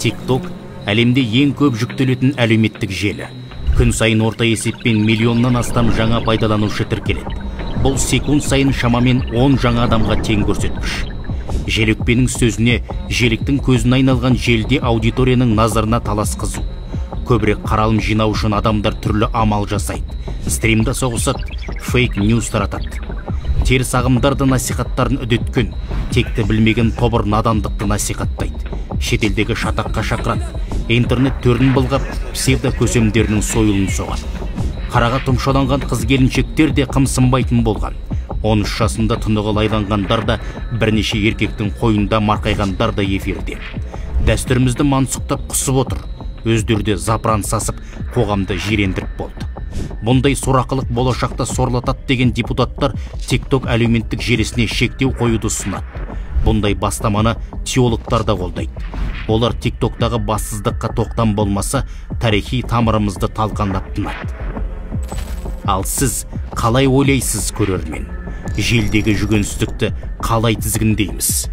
TikTok әлемде ең көп жүктелетін әлеуметтік желі. Күн сайын орта есеппен миллионнан астам жаңа пайдаланушы тіркеледі. Бұл секунд сайын шамамен 10 жаңа адамға тең көрсеткіш. Желөкпенің сөзіне, желіктің көзіне айналған желіде аудиторияның назарына талас қызу. Көбірек қаралым жинау үшін адамдар түрлі амал жасайды. Стримда соғысады, фейк ньюс таратады. Теріс ағымдарды насихаттарын үдеткен, текті білмеген тобыр надандықты насихаттайды. Шетелдегі шатаққа шақырады. Интернет төрін былғап, псевдо көсемдерінің сойылын соғады. Қараға тұмшаланған қыз-келіншектер де қымсынбайтын болған. 13 жасында тұнығы лайланғандар да, бірнеше еркектің қойында марқайғандар да эфирде. Дәстүрімізді мансұқтап құсып отыр. Өздерде запыран сасып, қоғамды жирендіріп болды. Бұндай сорақылық болашақта сорлатады деген депутаттар TikTok әлеуметтік желісіне шектеу қоюды ұсынады. Бұндай бастаманы теологтар да қолдайды. Олар TikTok'тағы бассыздыққа тоқтам болмаса, тарихи тамырымызды талқандап тынады. Ал сіз қалай ойлайсыз, көрермен? Желдегі жүгенсіздікті қалай тізгіндейміз?